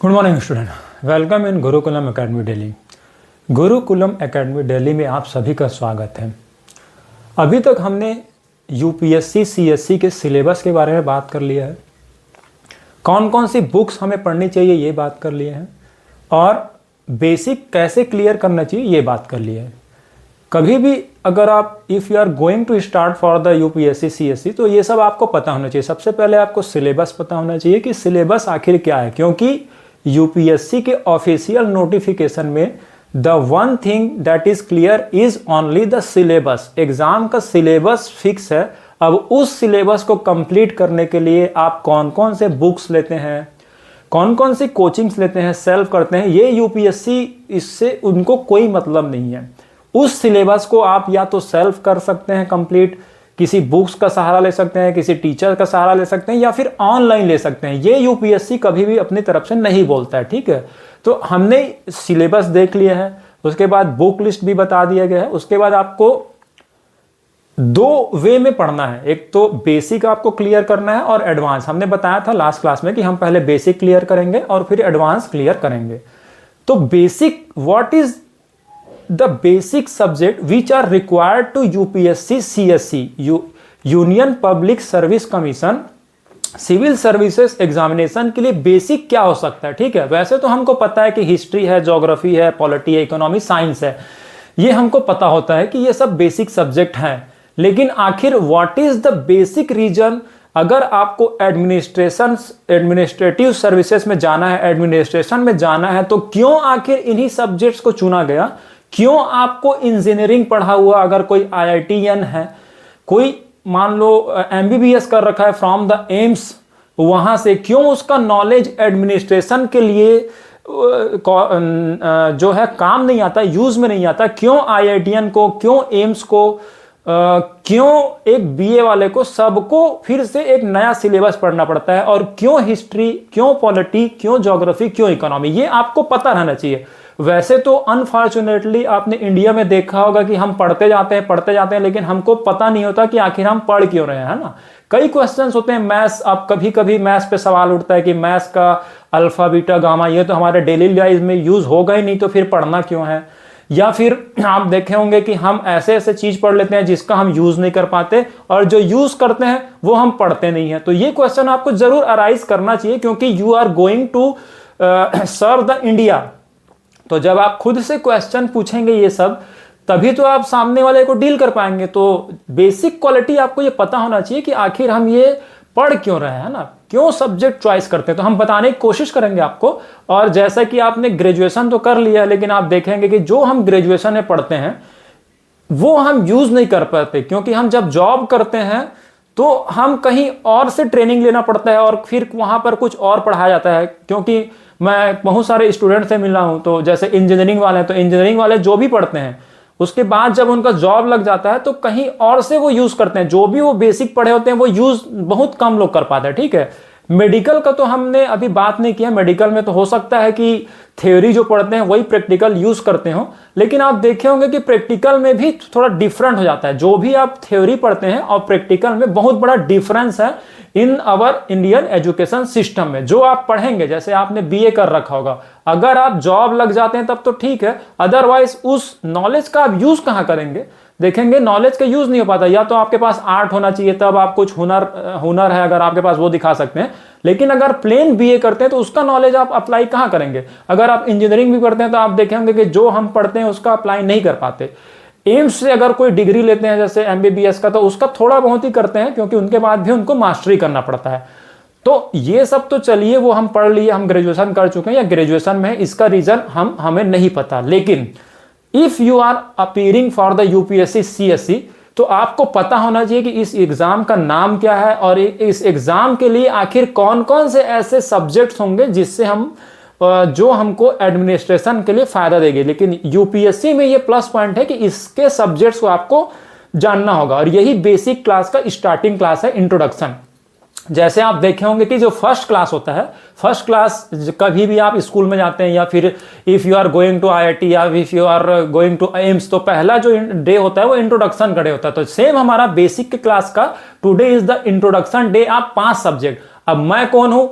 Good morning student, welcome in Gurukulam academy Delhi. Gurukulam academy Delhi में आप सभी का स्वागत है। अभी तक हमने यूपीएससी सीएससी के सिलेबस के बारे में बात कर लिया है, कौन कौन सी बुक्स हमें पढ़नी चाहिए ये बात कर लिए हैं, और बेसिक कैसे क्लियर करना चाहिए ये बात कर लिए है। कभी भी अगर आप if you are going to start for the UPSC CSC तो ये सब आपको पता होना चाहिए। सबसे पहले आपको सिलेबस पता होना चाहिए कि सिलेबस आखिर क्या है, क्योंकि यूपीएससी के ऑफिशियल नोटिफिकेशन में the one thing that is clear is only the syllabus. Exam का सिलेबस फिक्स है। अब उस सिलेबस को कंप्लीट करने के लिए आप कौन कौन से बुक्स लेते हैं, कौन कौन सी कोचिंग्स लेते हैं, सेल्फ करते हैं, ये यूपीएससी इससे उनको कोई मतलब नहीं है। उस सिलेबस को आप या तो सेल्फ कर सकते हैं कंप्लीट, किसी बुक्स का सहारा ले सकते हैं, किसी टीचर का सहारा ले सकते हैं, या फिर ऑनलाइन ले सकते हैं। ये यूपीएससी कभी भी अपनी तरफ से नहीं बोलता है, ठीक है। तो हमने सिलेबस देख लिया है, उसके बाद बुक लिस्ट भी बता दिया गया है। उसके बाद आपको दो वे में पढ़ना है, एक तो बेसिक आपको क्लियर करना है और एडवांस। हमने बताया था लास्ट क्लास में कि हम पहले बेसिक क्लियर करेंगे और फिर एडवांस क्लियर करेंगे। तो basic, what is the basic subject which are required to UPSC CSC union public service commission civil services examination के लिए बेसिक क्या हो सकता है, ठीक है। वैसे तो हमको पता है कि हिस्ट्री है, ज्योग्राफी है, पॉलिटी है, इकोनॉमी, साइंस है, ये हमको पता होता है कि ये सब बेसिक सब्जेक्ट हैं। लेकिन आखिर what is the basic reason, अगर आपको एडमिनिस्ट्रेटिव सर्विसेज में जाना है, एडमिनिस्ट्रेशन में जाना है, तो क्यों आखिर इन्हीं सब्जेक्ट्स को चुना गया। क्यों आपको इंजीनियरिंग पढ़ा हुआ अगर कोई आईआईटीएन है, कोई मान लो एमबीबीएस कर रखा है फ्रॉम द एम्स, वहां से क्यों उसका नॉलेज एडमिनिस्ट्रेशन के लिए जो है काम नहीं आता, यूज में नहीं आता। क्यों आईआईटीएन को, क्यों एम्स को, क्यों एक बीए वाले को, सबको फिर से एक नया सिलेबस पढ़ना पड़ता है। और क्यों हिस्ट्री, क्यों पॉलिटी, क्यों ज्योग्राफी, क्यों इकोनॉमी, ये आपको पता रहना चाहिए। वैसे तो अनफॉर्चुनेटली आपने इंडिया में देखा होगा कि हम पढ़ते जाते हैं, लेकिन हमको पता नहीं होता कि आखिर हम पढ़ क्यों रहे हैं, है ना। कई क्वेश्चंस होते हैं मैथ्स, अब कभी कभी मैथ्स पे सवाल उठता है कि मैथ्स का अल्फा बीटा गामा ये तो हमारे डेली लाइफ में यूज होगा ही नहीं, तो फिर पढ़ना क्यों है। या फिर आप देखे होंगे कि हम ऐसे ऐसे चीज पढ़ लेते हैं जिसका हम यूज नहीं कर पाते, और जो यूज करते हैं वो हम पढ़ते नहीं है। तो ये क्वेश्चन आपको जरूर अराइज करना चाहिए, क्योंकि you are going to serve the India. तो जब आप खुद से क्वेश्चन पूछेंगे ये सब, तभी तो आप सामने वाले को डील कर पाएंगे। तो बेसिक क्वालिटी आपको ये पता होना चाहिए कि आखिर हम ये पढ़ क्यों रहे हैं ना, क्यों सब्जेक्ट चॉइस करते हैं। तो हम बताने की कोशिश करेंगे आपको। और जैसा कि आपने ग्रेजुएशन तो कर लिया है, लेकिन आप देखेंगे कि जो हम ग्रेजुएशन में पढ़ते हैं वो हम यूज नहीं कर पाते, क्योंकि हम जब जॉब करते हैं तो हम कहीं और से ट्रेनिंग लेना पड़ता है और फिर वहां पर कुछ और पढ़ाया जाता है। क्योंकि मैं बहुत सारे स्टूडेंट से मिला हूं, तो जैसे इंजीनियरिंग वाले हैं, तो इंजीनियरिंग वाले जो भी पढ़ते हैं उसके बाद जब उनका जॉब लग जाता है तो कहीं और से वो यूज करते हैं। जो भी वो बेसिक पढ़े होते हैं वो यूज बहुत कम लोग कर पाते हैं, ठीक है। मेडिकल का तो हमने अभी बात नहीं किया। मेडिकल में तो हो सकता है कि थ्योरी जो पढ़ते हैं वही प्रैक्टिकल यूज करते हो, लेकिन आप देखे होंगे कि प्रैक्टिकल में भी थोड़ा डिफरेंट हो जाता है। जो भी आप थ्योरी पढ़ते हैं और प्रैक्टिकल में बहुत बड़ा डिफरेंस है इन अवर इंडियन एजुकेशन सिस्टम में। जो आप पढ़ेंगे, जैसे आपने बीए कर रखा होगा, अगर आप जॉब लग जाते हैं तब तो ठीक है, अदरवाइज उस नॉलेज का आप यूज कहां करेंगे। देखेंगे नॉलेज का यूज नहीं हो पाता। या तो आपके पास आर्ट होना चाहिए, तब आप कुछ हुनर है अगर आपके पास वो दिखा सकते हैं, लेकिन अगर प्लेन बीए करते हैं तो उसका नॉलेज आप अप्लाई कहां करेंगे। अगर आप इंजीनियरिंग भी करते हैं तो आप देखेंगे कि जो हम पढ़ते हैं उसका अप्लाई नहीं कर पाते। एम्स से अगर कोई डिग्री लेते हैं जैसे एमबीबीएस का, तो उसका थोड़ा बहुत ही करते हैं, क्योंकि उनके बाद भी उनको मास्टरी करना पड़ता है। तो ये सब तो चलिए वो हम पढ़ लिए, हम ग्रेजुएशन कर चुके हैं या ग्रेजुएशन में है, इसका रीजन हमें नहीं पता। लेकिन if you are appearing for the UPSC CSC, तो आपको पता होना चाहिए कि इस एग्जाम का नाम क्या है और इस एग्जाम के लिए आखिर कौन कौन से ऐसे सब्जेक्ट्स होंगे जिससे हम जो हमको एडमिनिस्ट्रेशन के लिए फायदा देंगे। लेकिन यूपीएससी में ये प्लस पॉइंट है कि इसके सब्जेक्ट्स को आपको जानना होगा, और यही बेसिक क्लास का स्टार्टिंग क्लास है, इंट्रोडक्शन। जैसे आप देखे होंगे कि जो फर्स्ट क्लास होता है, फर्स्ट क्लास कभी भी आप स्कूल में जाते हैं या फिर if you are going to IIT या if you are going to AIIMS, तो पहला जो डे होता है वो इंट्रोडक्शन का डे होता है। तो सेम हमारा बेसिक क्लास का today is the introduction day. आप 5 सब्जेक्ट, अब मैं कौन हूं,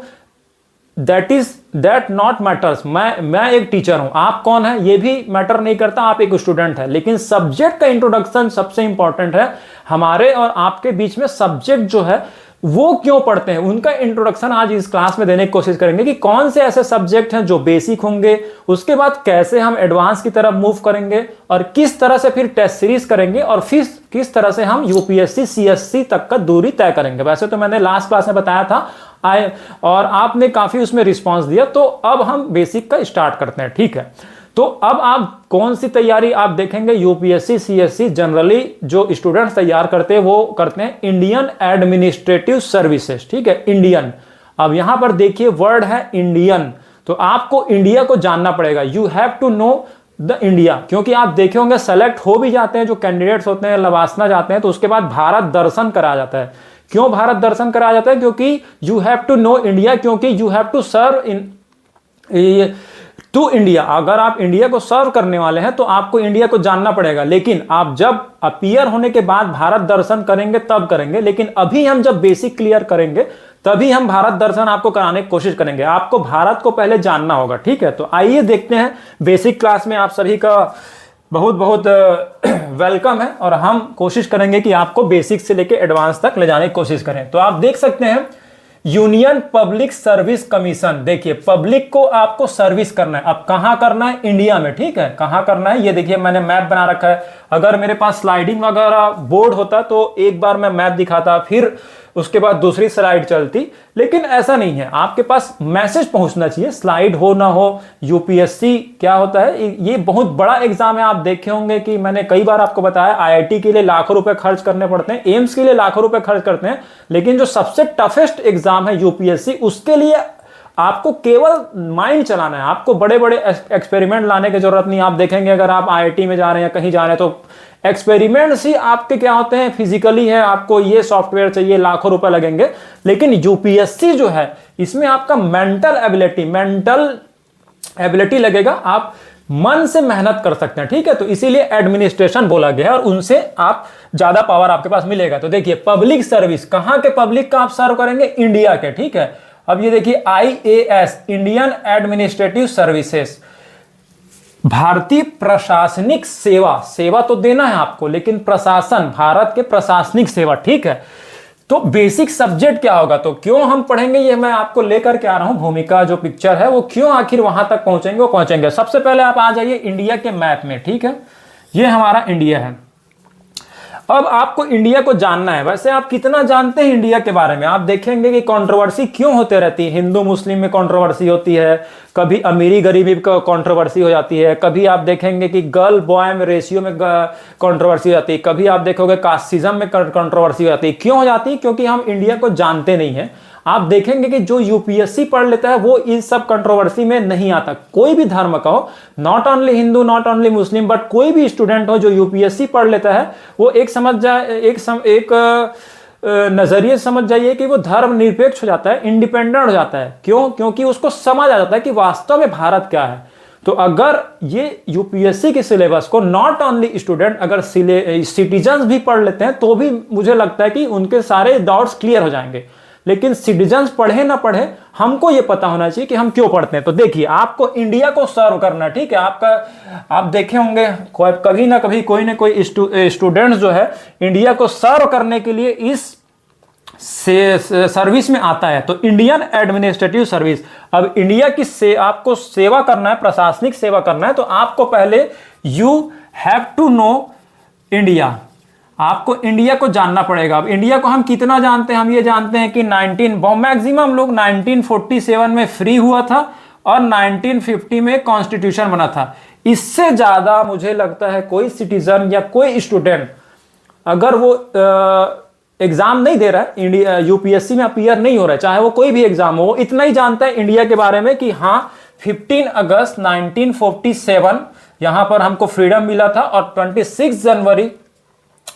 दैट नॉट मैटर्स। मैं एक टीचर हूं, आप कौन है ये भी मैटर नहीं करता, आप एक स्टूडेंट है, लेकिन सब्जेक्ट का इंट्रोडक्शन सबसे इंपॉर्टेंट है। हमारे और आपके बीच में सब्जेक्ट जो है वो क्यों पढ़ते हैं उनका इंट्रोडक्शन आज इस क्लास में देने की कोशिश करेंगे कि कौन से ऐसे सब्जेक्ट हैं जो बेसिक होंगे, उसके बाद कैसे हम एडवांस की तरफ मूव करेंगे और किस तरह से फिर टेस्ट सीरीज करेंगे और फिर किस तरह से हम यूपीएससी सीएससी तक का दूरी तय करेंगे। वैसे तो मैंने लास्ट क्लास में बताया था और आपने काफी उसमें रिस्पॉन्स दिया, तो अब हम बेसिक का स्टार्ट करते हैं, ठीक है। तो अब आप कौन सी तैयारी आप देखेंगे, यूपीएससी सीएससी जनरली जो स्टूडेंट्स तैयार करते हैं वो करते हैं इंडियन एडमिनिस्ट्रेटिव सर्विसेज, ठीक है, इंडियन। अब यहां पर देखिए वर्ड है इंडियन, तो आपको इंडिया को जानना पड़ेगा, you have to know the India, क्योंकि आप देखे होंगे सेलेक्ट हो भी जाते हैं जो कैंडिडेट्स होते हैं, लवासना जाते हैं, तो उसके बाद भारत दर्शन कराया जाता है। क्यों भारत दर्शन कराया जाता है? क्योंकि you have to know India, क्योंकि you have to serve into India. अगर आप इंडिया को सर्व करने वाले हैं तो आपको इंडिया को जानना पड़ेगा, लेकिन आप जब अपीयर होने के बाद भारत दर्शन करेंगे तब करेंगे, लेकिन अभी हम जब बेसिक क्लियर करेंगे तभी हम भारत दर्शन आपको कराने की कोशिश करेंगे। आपको भारत को पहले जानना होगा, ठीक है। तो आइए देखते हैं, बेसिक क्लास में आप सभी का बहुत बहुत वेलकम है और हम कोशिश करेंगे कि आपको बेसिक से लेकर एडवांस तक ले जाने की कोशिश करें। तो आप देख सकते हैं यूनियन पब्लिक सर्विस कमीशन, देखिए पब्लिक को आपको सर्विस करना है। अब कहां करना है? इंडिया में, ठीक है। कहां करना है ये देखिए मैंने मैप बना रखा है। अगर मेरे पास स्लाइडिंग वगैरह बोर्ड होता तो एक बार मैं मैप दिखाता, फिर उसके बाद दूसरी स्लाइड चलती, लेकिन ऐसा नहीं है। आपके पास मैसेज पहुंचना चाहिए, स्लाइड हो ना हो। यूपीएससी क्या होता है, ये बहुत बड़ा एग्जाम है। आप देखे होंगे कि मैंने कई बार आपको बताया आईआईटी के लिए लाखों रुपए खर्च करने पड़ते हैं, एम्स के लिए लाखों रुपए खर्च करते हैं, लेकिन जो सबसे टफेस्ट एग्जाम है यूपीएससी, उसके लिए आपको केवल माइंड चलाना है। आपको बड़े बड़े एक्सपेरिमेंट लाने की जरूरत नहीं। आप देखेंगे अगर आप आईआईटी में जा रहे हैं या कहीं जा रहे हैं तो एक्सपेरिमेंट्स ही आपके क्या होते हैं, फिजिकली है, आपको ये सॉफ्टवेयर चाहिए, लाखों रुपए लगेंगे। लेकिन यूपीएससी जो है इसमें आपका मेंटल एबिलिटी लगेगा, आप मन से मेहनत कर सकते हैं, ठीक है। तो इसीलिए एडमिनिस्ट्रेशन बोला गया है और उनसे आप ज्यादा पावर आपके पास मिलेगा। तो देखिए पब्लिक सर्विस, कहां के पब्लिक का आप सर्व करेंगे? इंडिया के, ठीक है। अब ये देखिए आईएएस, इंडियन एडमिनिस्ट्रेटिव सर्विसेज, भारतीय प्रशासनिक सेवा, सेवा तो देना है आपको, लेकिन प्रशासन, भारत के प्रशासनिक सेवा, ठीक है। तो बेसिक सब्जेक्ट क्या होगा, तो क्यों हम पढ़ेंगे ये मैं आपको लेकर के आ रहा हूं। भूमिका जो पिक्चर है वो क्यों आखिर वहां तक पहुंचेंगे, वो पहुंचेंगे। सबसे पहले आप आ जाइए इंडिया के मैप में, ठीक है। ये हमारा इंडिया है। अब आपको इंडिया को जानना है। वैसे आप कितना जानते हैं इंडिया के बारे में? आप देखेंगे कि कंट्रोवर्सी क्यों होते रहती है। हिंदू मुस्लिम में कंट्रोवर्सी होती है, कभी अमीरी गरीबी का कंट्रोवर्सी हो जाती है, कभी आप देखेंगे कि गर्ल बॉय में रेशियो में कंट्रोवर्सी हो जाती है, कभी आप देखोगे कास्टिज्म में कंट्रोवर्सी हो जाती है। क्यों हो जाती है? क्योंकि हम इंडिया को जानते नहीं है। आप देखेंगे कि जो यूपीएससी पढ़ लेता है वो इस सब कंट्रोवर्सी में नहीं आता। कोई भी धर्म का हो, not only Hindu, not only Muslim, but कोई भी स्टूडेंट हो जो यूपीएससी पढ़ लेता है वो एक नजरिए समझ जाइए कि वो धर्म निरपेक्ष हो जाता है, इंडिपेंडेंट हो जाता है। क्यों? क्योंकि उसको समझ आ जाता है कि वास्तव में भारत क्या है। तो अगर ये यूपीएससी के सिलेबस को नॉट ओनली स्टूडेंट, अगर सिटीजन्स भी पढ़ लेते हैं तो भी मुझे लगता है कि उनके सारे डाउट्स क्लियर हो जाएंगे। लेकिन सिटीजन्स पढ़े ना पढ़े, हमको ये पता होना चाहिए कि हम क्यों पढ़ते हैं। तो देखिए आपको इंडिया को सर्व करना, ठीक है। आप देखे होंगे कभी ना कभी कोई ना कोई स्टूडेंट जो है इंडिया को सर्व करने के लिए इस सर्विस में आता है। तो इंडियन एडमिनिस्ट्रेटिव सर्विस, अब इंडिया की आपको सेवा करना है, प्रशासनिक सेवा करना है, तो आपको पहले you have to know India, आपको इंडिया को जानना पड़ेगा। अब इंडिया को हम कितना जानते हैं? हम ये जानते हैं कि मैक्सिमम लोग 1947 में फ्री हुआ था और 1950 में कॉन्स्टिट्यूशन बना था। इससे ज्यादा मुझे लगता है कोई सिटीजन या कोई स्टूडेंट अगर वो एग्जाम नहीं दे रहा है, इंडिया यूपीएससी में अपीयर नहीं हो रहा है, चाहे वो कोई भी एग्जाम हो, इतना ही जानता है इंडिया के बारे में कि हाँ 15 अगस्त 1947 यहां पर हमको फ्रीडम मिला था और 26 जनवरी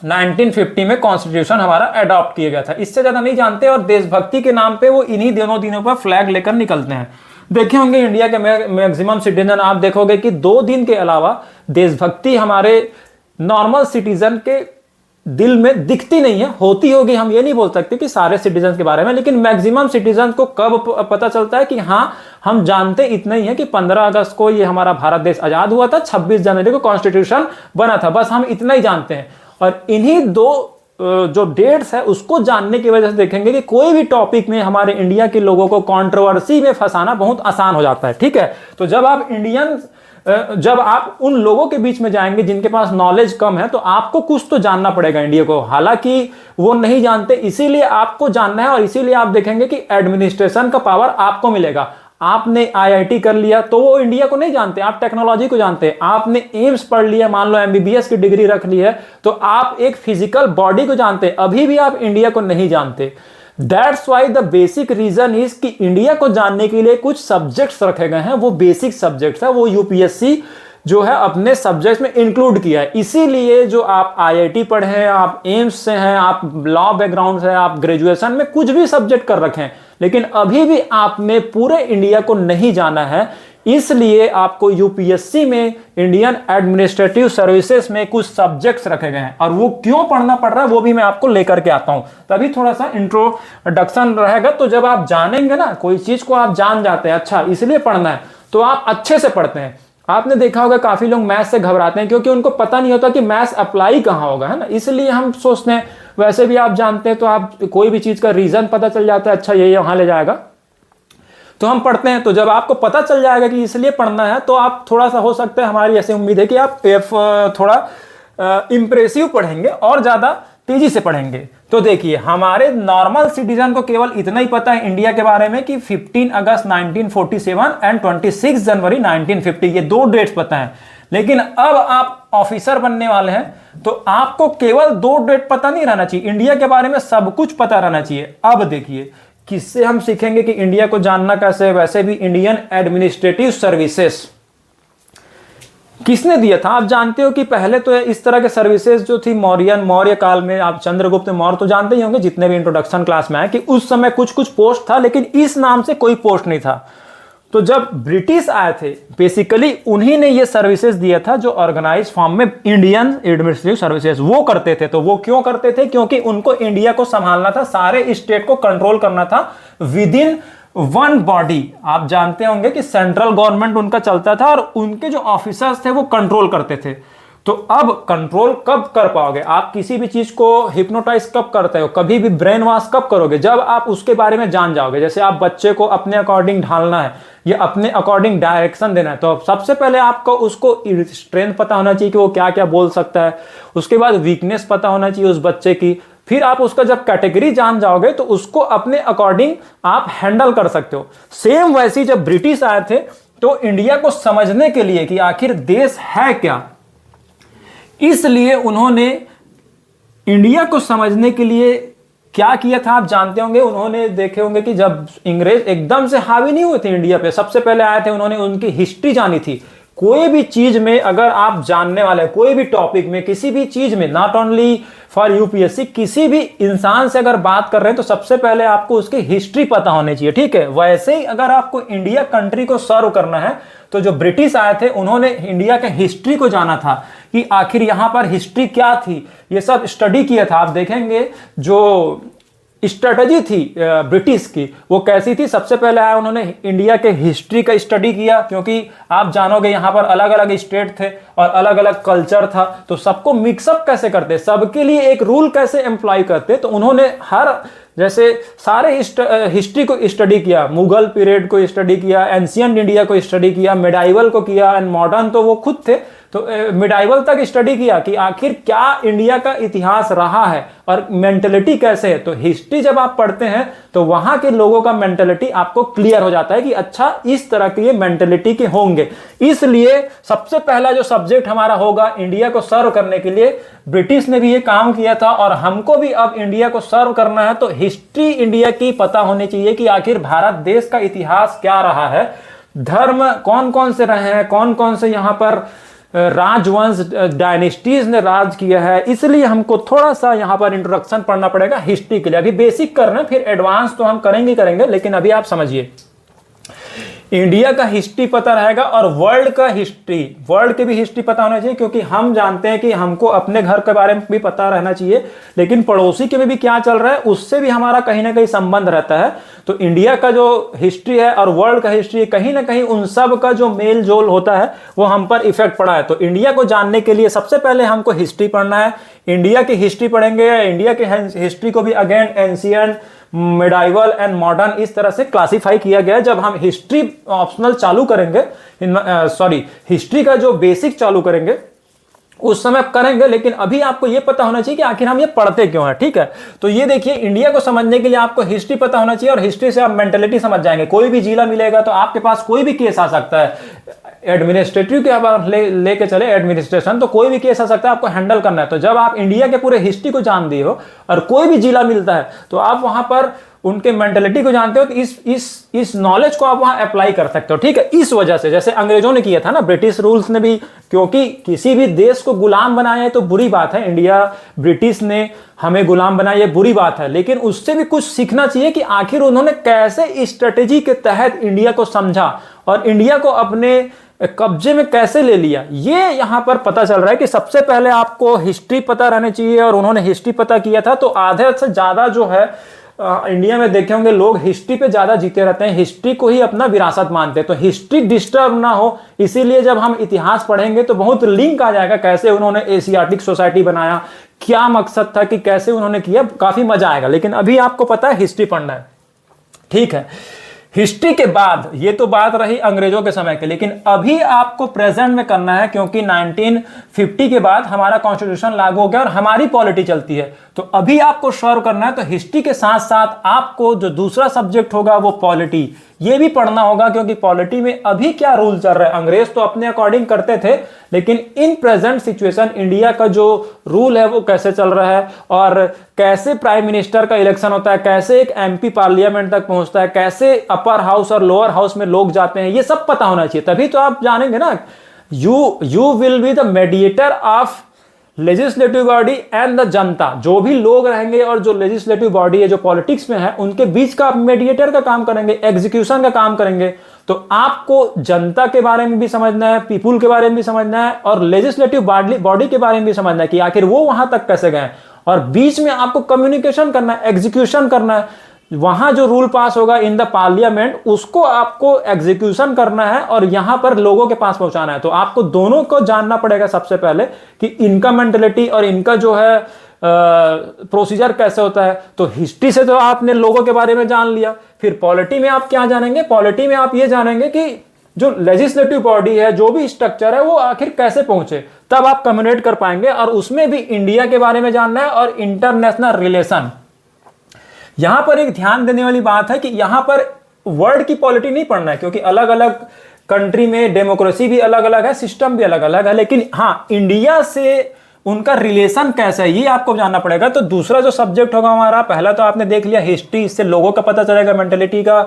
1950 में कॉन्स्टिट्यूशन हमारा अडॉप्ट किया गया था। इससे ज्यादा नहीं जानते और देशभक्ति के नाम पे वो इन्हीं दोनों दिनों पर फ्लैग लेकर निकलते हैं। देखे होंगे इंडिया के मैक्सिमम सिटीजन, आप देखोगे कि 2 दिन के अलावा देशभक्ति हमारे नॉर्मल सिटीजन के दिल में दिखती नहीं है, होती होगी, हम ये नहीं बोल सकते कि सारे सिटीजन के बारे में, लेकिन मैक्सिमम सिटीजन को कब पता चलता है कि हाँ हम जानते इतना ही है कि 15 अगस्त को ये हमारा भारत देश आजाद हुआ था, 26 जनवरी को कॉन्स्टिट्यूशन बना था, बस हम इतना ही जानते हैं। और इन्हीं दो जो डेट्स है उसको जानने की वजह से देखेंगे कि कोई भी टॉपिक में हमारे इंडिया के लोगों को कंट्रोवर्सी में फंसाना बहुत आसान हो जाता है। ठीक है, तो जब आप उन लोगों के बीच में जाएंगे जिनके पास नॉलेज कम है, तो आपको कुछ तो जानना पड़ेगा इंडिया को, हालांकि वो नहीं जानते, इसीलिए आपको जानना है। और इसीलिए आप देखेंगे कि एडमिनिस्ट्रेशन का पावर आपको मिलेगा। आपने आईआईटी कर लिया तो वो इंडिया को नहीं जानते, आप टेक्नोलॉजी को जानते हैं। आपने एम्स पढ़ लिया, मान लो एमबीबीएस की डिग्री रख ली है, तो आप एक फिजिकल बॉडी को जानते हैं, अभी भी आप इंडिया को नहीं जानते। That's why the basic reason is कि इंडिया को जानने के लिए कुछ सब्जेक्ट्स रखे गए हैं, वो बेसिक सब्जेक्ट्स है, वो यूपीएससी जो है अपने सब्जेक्ट्स में इंक्लूड किया है। इसीलिए जो आप आईआईटी पढ़े हैं, आप एम्स से हैं, आप लॉ बैकग्राउंड से, आप ग्रेजुएशन में कुछ भी सब्जेक्ट कर रखे हैं, लेकिन अभी भी आपने पूरे इंडिया को नहीं जाना है। इसलिए आपको यूपीएससी में, इंडियन एडमिनिस्ट्रेटिव सर्विसेज में कुछ सब्जेक्ट्स रखे गए हैं, और वो क्यों पढ़ना पड़ रहा है वो भी मैं आपको लेकर के आता हूं। तभी थोड़ा सा इंट्रोडक्शन रहेगा, तो जब आप जानेंगे ना कोई चीज को, आप जान जाते हैं अच्छा इसलिए पढ़ना है, तो आप अच्छे से पढ़ते हैं। आपने देखा होगा काफी लोग मैथ्स से घबराते हैं क्योंकि उनको पता नहीं होता कि मैथ्स अप्लाई कहां होगा, है ना, इसलिए हम सोचते हैं। वैसे भी आप जानते हैं तो आप कोई भी चीज का रीजन पता चल जाता है, अच्छा ये वहां ले जाएगा, तो हम पढ़ते हैं। तो जब आपको पता चल जाएगा कि इसलिए पढ़ना है, तो आप थोड़ा सा, हो सकता है हमारी ऐसी उम्मीद है कि आप थोड़ा इंप्रेसिव पढ़ेंगे और ज्यादा तेजी से पढ़ेंगे। तो देखिए, हमारे नॉर्मल सिटीजन को केवल इतना ही पता है इंडिया के बारे में कि 15 अगस्त 1947 एंड 26 जनवरी 1950, ये दो डेट्स पता है। लेकिन अब आप ऑफिसर बनने वाले हैं तो आपको केवल दो डेट पता नहीं रहना चाहिए, इंडिया के बारे में सब कुछ पता रहना चाहिए। अब देखिए किससे हम सीखेंगे कि इंडिया को जानना कैसे। वैसे भी इंडियन एडमिनिस्ट्रेटिव सर्विसेज किसने दिया था? आप जानते हो कि पहले तो इस तरह के सर्विसेज जो थी मौर्य काल में, आप चंद्रगुप्त मौर्य तो जानते ही होंगे जितने भी इंट्रोडक्शन क्लास में आए, कि उस समय कुछ कुछ पोस्ट था, लेकिन इस नाम से कोई पोस्ट नहीं था। तो जब ब्रिटिश आए थे, बेसिकली उन्हीं ने ये सर्विसेज दिया था जो ऑर्गेनाइज फॉर्म में इंडियन एडमिनिस्ट्रेटिव सर्विसेज वो करते थे। तो वो क्यों करते थे? क्योंकि उनको इंडिया को संभालना था, सारे स्टेट को कंट्रोल करना था विद इन वन बॉडी। आप जानते होंगे कि सेंट्रल गवर्नमेंट उनका चलता था और उनके जो ऑफिसर्स थे वो कंट्रोल करते थे। तो अब कंट्रोल कब कर पाओगे? आप किसी भी चीज को हिप्नोटाइज कब करते हो, कभी भी ब्रेन वॉश कब करोगे? जब आप उसके बारे में जान जाओगे। जैसे आप बच्चे को अपने अकॉर्डिंग ढालना है या अपने अकॉर्डिंग डायरेक्शन देना है, तो सबसे पहले आपको उसको स्ट्रेंथ पता होना चाहिए कि वो क्या क्या बोल सकता है, उसके बाद वीकनेस पता होना चाहिए उस बच्चे की, फिर आप उसका जब कैटेगरी जान जाओगे तो उसको अपने अकॉर्डिंग आप हैंडल कर सकते हो। सेम वैसी जब ब्रिटिश आए थे तो इंडिया को समझने के लिए कि आखिर देश है क्या, इसलिए उन्होंने इंडिया को समझने के लिए क्या किया था आप जानते होंगे। उन्होंने देखे होंगे कि जब अंग्रेज एकदम से हावी नहीं हुए थे इंडिया पे, सबसे पहले आए थे, उन्होंने उनकी हिस्ट्री जानी थी। कोई भी चीज में अगर आप जानने वाले, कोई भी टॉपिक में, किसी भी चीज में, नॉट ओनली फॉर यूपीएससी, किसी भी इंसान से अगर बात कर रहे हैं तो सबसे पहले आपको उसकी हिस्ट्री पता होनी चाहिए। ठीक है, वैसे ही अगर आपको इंडिया कंट्री को सर्व करना है तो जो ब्रिटिश आए थे उन्होंने इंडिया के हिस्ट्री को जाना था कि आखिर यहां पर हिस्ट्री क्या थी, ये सब स्टडी किया था। आप देखेंगे जो स्ट्रेटजी थी ब्रिटिश की वो कैसी थी। सबसे पहले आया, उन्होंने इंडिया के हिस्ट्री का स्टडी किया, क्योंकि आप जानोगे यहाँ पर अलग अलग स्टेट थे और अलग अलग कल्चर था, तो सबको मिक्सअप कैसे करते, सबके लिए एक रूल कैसे एम्प्लॉय करते। तो उन्होंने जैसे सारे हिस्ट्री को स्टडी किया, मुगल पीरियड को स्टडी किया, एंशियंट इंडिया को स्टडी किया, मिडाइवल को किया, एंड मॉडर्न तो वो खुद थे, तो मिडाइवल तक स्टडी किया कि आखिर क्या इंडिया का इतिहास रहा है और मेंटेलिटी कैसे है। तो हिस्ट्री जब आप पढ़ते हैं तो वहां के लोगों का मेंटेलिटी आपको क्लियर हो जाता है कि अच्छा इस तरह के ये मेंटेलिटी के होंगे। इसलिए सबसे पहला जो सब्जेक्ट हमारा होगा इंडिया को सर्व करने के लिए, ब्रिटिश ने भी ये काम किया था और हमको भी अब इंडिया को सर्व करना है, तो हिस्ट्री इंडिया की पता होनी चाहिए कि आखिर भारत देश का इतिहास क्या रहा है, धर्म कौन कौन से रहे हैं, कौन कौन से यहाँ पर राजवंश डायनेस्टीज ने राज किया है। इसलिए हमको थोड़ा सा यहाँ पर इंट्रोडक्शन पढ़ना पड़ेगा हिस्ट्री के लिए। अभी बेसिक कर रहे हैं, फिर एडवांस तो हम करेंगे, लेकिन अभी आप समझिए इंडिया का हिस्ट्री पता रहेगा और वर्ल्ड का हिस्ट्री, वर्ल्ड की भी हिस्ट्री पता होना चाहिए, क्योंकि हम जानते हैं कि हमको अपने घर के बारे में भी पता रहना चाहिए, लेकिन पड़ोसी के में भी क्या चल रहा है उससे भी हमारा कहीं ना कहीं संबंध रहता है। तो इंडिया का जो हिस्ट्री है और वर्ल्ड का हिस्ट्री, कहीं ना कहीं उन सब का जो मेल जोल होता है वो हम पर इफेक्ट पड़ा है। तो इंडिया को जानने के लिए सबसे पहले हमको हिस्ट्री पढ़ना है। इंडिया की हिस्ट्री पढ़ेंगे, इंडिया की हिस्ट्री को भी again ancient, medieval and modern इस तरह से क्लासिफाई किया गया है। जब हम हिस्ट्री ऑप्शनल चालू करेंगे, हिस्ट्री का जो बेसिक चालू करेंगे उस समय करेंगे, लेकिन अभी आपको यह पता होना चाहिए कि आखिर हम ये पढ़ते क्यों हैं। ठीक है, तो ये देखिए, इंडिया को समझने के लिए आपको हिस्ट्री पता होना चाहिए और हिस्ट्री से आप मेंटेलिटी समझ जाएंगे। कोई भी जिला मिलेगा तो आपके पास कोई भी केस आ सकता है, एडमिनिस्ट्रेटिव के आप लेके चले एडमिनिस्ट्रेशन, तो कोई भी केस आ सकता है, आपको हैंडल करना है। तो जब आप इंडिया के पूरे हिस्ट्री को जान दिए हो और कोई भी जिला मिलता है तो आप वहां पर उनके मेंटेलिटी को जानते हो, तो इस नॉलेज को आप वहां अप्लाई कर सकते हो। ठीक है, इस वजह से जैसे अंग्रेजों ने किया था ना, ब्रिटिश रूल्स ने भी, क्योंकि किसी भी देश को गुलाम बनाया है तो बुरी बात है, इंडिया ब्रिटिश ने हमें गुलाम बनाया, ये बुरी बात है, लेकिन उससे भी कुछ सीखना चाहिए कि आखिर उन्होंने कैसे स्ट्रेटेजी के तहत इंडिया को समझा और इंडिया को अपने कब्जे में कैसे ले लिया। ये यहां पर पता चल रहा है कि सबसे पहले आपको हिस्ट्री पता रहनी चाहिए, और उन्होंने हिस्ट्री पता किया था। तो आधे से ज्यादा जो है इंडिया में देखे होंगे लोग हिस्ट्री पे ज्यादा जीते रहते हैं, हिस्ट्री को ही अपना विरासत मानते हैं। तो हिस्ट्री डिस्टर्ब ना हो, इसीलिए जब हम इतिहास पढ़ेंगे तो बहुत लिंक आ जाएगा, कैसे उन्होंने एशियाटिक सोसाइटी बनाया, क्या मकसद था, कि कैसे उन्होंने किया, काफी मजा आएगा। लेकिन अभी आपको पता है हिस्ट्री पढ़ना है। ठीक है, हिस्ट्री के बाद ये तो बात रही अंग्रेजों के समय के, लेकिन अभी आपको प्रेजेंट में करना है, क्योंकि 1950 के बाद हमारा कॉन्स्टिट्यूशन लागू हो गया और हमारी पॉलिटी चलती है। तो अभी आपको सॉल्व करना है। तो हिस्ट्री के साथ साथ आपको जो दूसरा सब्जेक्ट होगा वो पॉलिटी, ये भी पढ़ना होगा, क्योंकि पॉलिटी में अभी क्या रूल चल रहा है। अंग्रेज तो अपने अकॉर्डिंग करते थे, लेकिन इन प्रेजेंट सिचुएशन इंडिया का जो रूल है वो कैसे चल रहा है, और कैसे प्राइम मिनिस्टर का इलेक्शन होता है, कैसे एक एमपी पार्लियामेंट तक पहुंचता है, कैसे अपर हाउस और लोअर हाउस में लोग जाते हैं, ये सब पता होना चाहिए। तभी तो आप जानेंगे ना, you will be the mediator of legislative body and the जनता। जो भी लोग रहेंगे और जो लेजिस्लेटिव बॉडी है, जो पॉलिटिक्स में है, उनके बीच का आप मेडिएटर का काम करेंगे, एग्जीक्यूशन का काम करेंगे। तो आपको जनता के बारे में भी समझना है, पीपुल के बारे में भी समझना है, और लेजिस्लेटिव बॉडी के बारे में भी समझना है कि आखिर वो वहां तक कैसे गए, और बीच में आपको कम्युनिकेशन करना है, एग्जीक्यूशन करना है। वहां जो रूल पास होगा इन द पार्लियामेंट, उसको आपको एग्जीक्यूशन करना है और यहां पर लोगों के पास पहुंचाना है। तो आपको दोनों को जानना पड़ेगा सबसे पहले, कि इनका मेंटेलिटी और इनका जो है प्रोसीजर कैसे होता है। तो हिस्ट्री से तो आपने लोगों के बारे में जान लिया, फिर पॉलिटी में आप क्या जानेंगे, पॉलिटी में आप ये जानेंगे कि जो लेजिस्लेटिव बॉडी है, जो भी स्ट्रक्चर है, वो आखिर कैसे पहुंचे, तब आप कम्युनिकेट कर पाएंगे। और उसमें भी इंडिया के बारे में जानना है और इंटरनेशनल रिलेशन। यहां पर एक ध्यान देने वाली बात है कि यहां पर वर्ल्ड की पॉलिटी नहीं पढ़ना है, क्योंकि अलग अलग कंट्री में डेमोक्रेसी भी अलग अलग है, सिस्टम भी अलग अलग है, लेकिन हाँ, इंडिया से उनका रिलेशन कैसा है ये आपको जानना पड़ेगा। तो दूसरा जो सब्जेक्ट होगा हमारा, पहला तो आपने देख लिया हिस्ट्री, इससे लोगों का पता चलेगा, मेंटेलिटी का।